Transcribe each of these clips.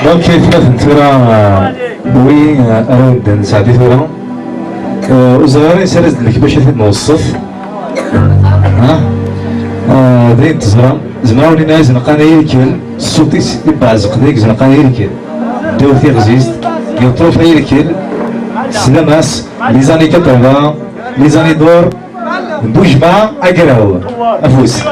دونك كيف نتورا بوي أراد نساعدي ثورا وزغاري سرزد لك باش نوصف داين تزرا زمراوني ناس نقانا يركل الصوتيس يبقى زقديك زنقانا يركل دوثي غزيزت يطروف يركل سلاماس لي زاني 80 لي زاني دور بوجمع أقراو أفوس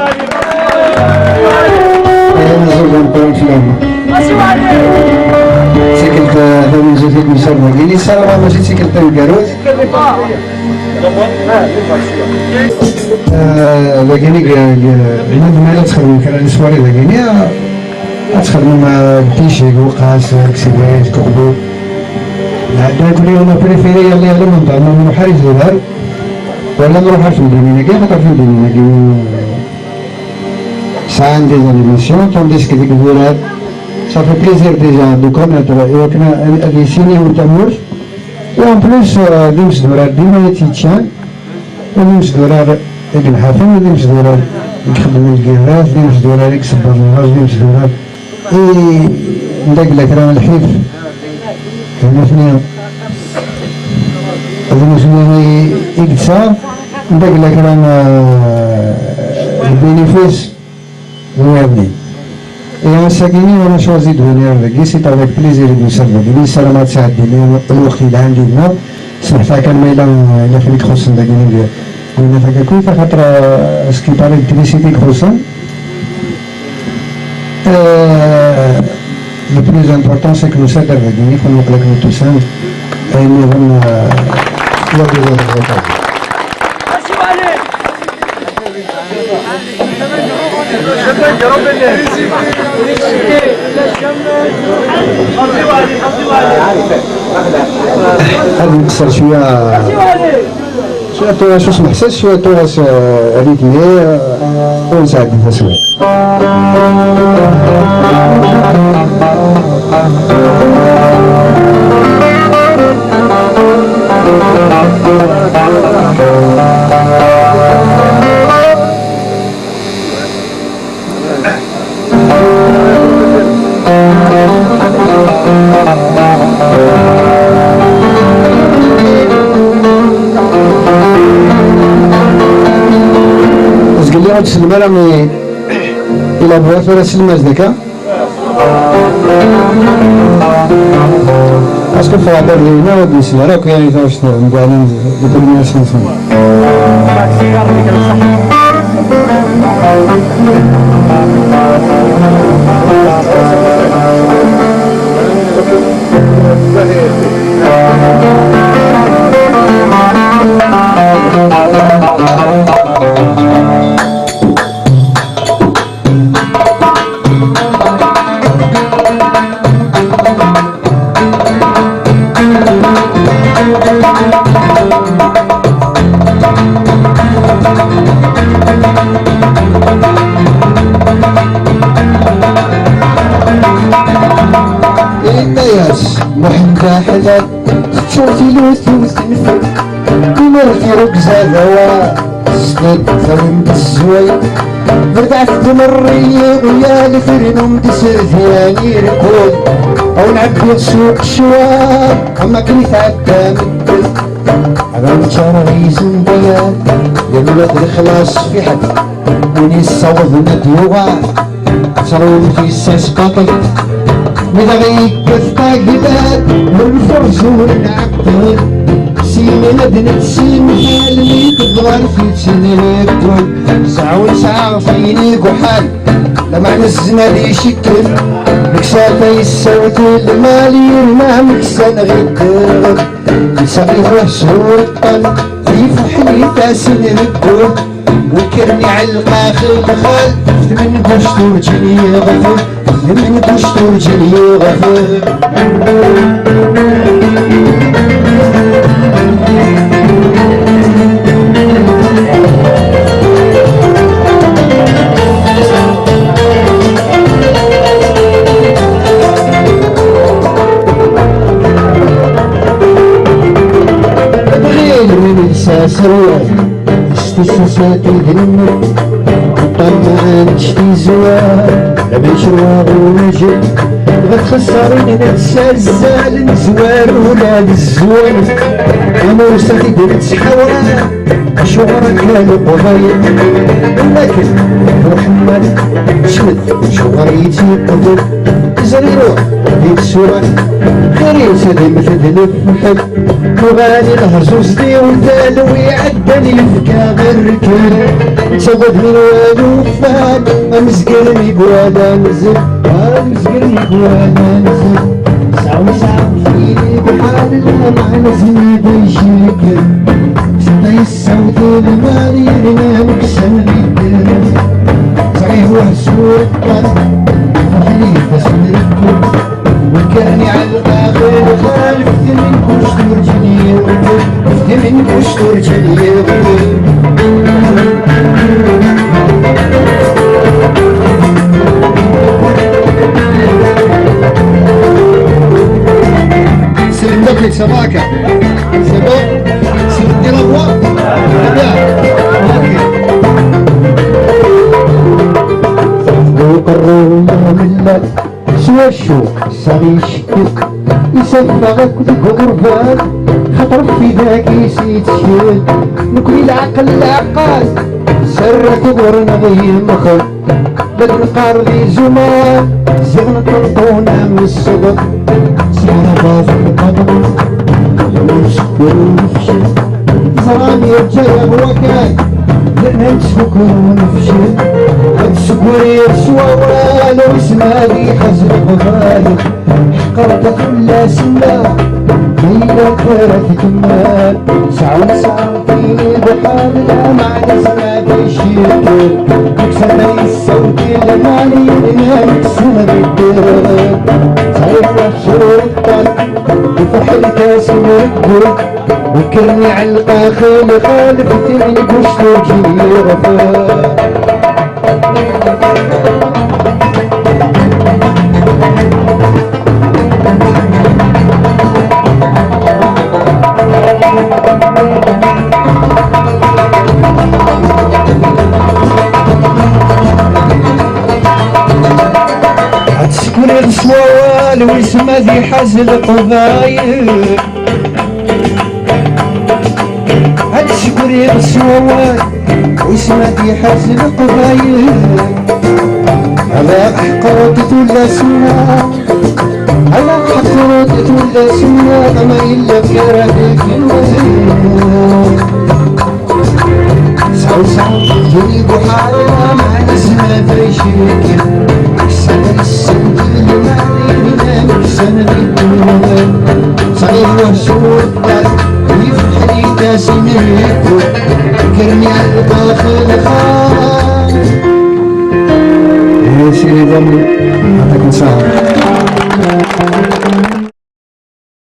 سيكلت هذا من زوجين من شرطة قيني سارة ماشي سيكلت الكاروت لكني ما تخدم كان السواري لكني تخدم بتيشيك وقاس كسيباش كوبو لا كل يوم بريفيري اللي على منطقة من حارس الهر ولا نروح في المدينة كيف خاطر في المدينة كي ساعة دي زانيماسيون تونديس كي ديك ça fait plaisir déjà de connaître les signes ou tamous et en plus نمشي دورا ديما تيتشان ونمشي دورا ابن حاتم ونمشي دورا نخدم الكيراج نمشي دورا نكسب الراج نمشي دورا ندق لك راه الحيف فهمتني هذا مسمى إكتساب ندق لك راه البينيفيس هو يبني Et en Sagini, on a choisi de venir avec lui, c'est avec plaisir de servir. Lui, Salamat Saadini, الوقت اللي عندي هنا سمحت كان ما إلا في الخصم داكين قلنا فكاكوي فخاطر سكي باري الكريسيتي خصم. Le plus important, c'est que nous sommes avec lui, il faut nous plaquer tout ça. Et nous avons lors des autres repas. هذا نقصر شويه شو اسمه حساس شويه تراس ريتمي ونساعد التسويق تسلم راني إلى بوات ولا تسلم ذاك أسكو فاضل لينا وديسي راك يعني واش نقولين ديترميناسيون حلال شوفي لوثوث نفك كمرتي ركزة ذوا سند ثرم بالزوي بدعت تمرية ويا الفرنم دسر ثاني ركود او نعبي سوق الشواب اما كنت عدى مدل على مشارغي زنبيان يا الخلاص في حد وني الصوض نديوغا صاروا في الساس قاطل مدغي كفتا قبال والفرز والعبد سيني ندنت سين حالي تضغر في سنين ساعة فيني قحال لما نزنا لي شكل مكسافة يسوت المالي ما مكسان غير يساقي روح سهول الطن في فحلي تاسين الدور وكرني علقا خال من بشتو جني غفر من بشتو جني غفر بغير من الساس روح استساسات الهمة ما نشتي زوار لا مشروع ونجم غتخسرني نتسلسل نزوار ولا الزوار انا وصلتي درت حوار شغرك القضية لكن محمد شمت شغريتي قدر زريرو ديك السورة خيري سادي مثل الحب وغالي الهرزوز دي والدالوي عداني الفكا غير ركب تزود من والو فات امزقرني بوالا نزل امزقرني بوالا نزل ساوي فيني بحال الأمع نزل بيشيك سطي السود المالي رنامك سنبيك صحيح وحسور الطرف فرحني بس نركب وكاني على الآخر خالف من كشتور جنيه من كشتور جنيه سلم لك سباكة سباك سلم دي الأبواب وقرروا من الله سوى الشوق صار يشكك يسفغك ذيك غربان خطر في ذاك يسيت شيل نكوي العقل العقال سرت ورنا غي مخل بدل قارضي زمان زغنا طلطونا من الصبر سيارة باز القدر ونسكر ونفشل زراني رجال وكاي لأنا نسكر ونفشل السكر يسوى والو اسمها لي حزب غالي حقرت كل سنة ليلة كرة كمال ساعة ساعتين بحال لا معنى زمان يشير مكسر الصوت المالي لنا مكسر بالدير صحيح وحشور الطلق بفحل كاس مرقب وكرني على القاخل خالف تعني قشتو جيرة هتسكن الصوال ويسمى ذي حزل قضايل هتسكن الصوال ويسمى ذي حزل قضايل على حقرت ولا سنة على حقرت ولا سنة ما إلا في ردك الوزير ساوسا جريب حالنا مع نسمة فيشيك سنة السنة المالي سنة الدول صحيح وحشور الطرف يفتح لي كاس مريكو كرني على الداخل خان يا سيدي ضمي عطاك نصار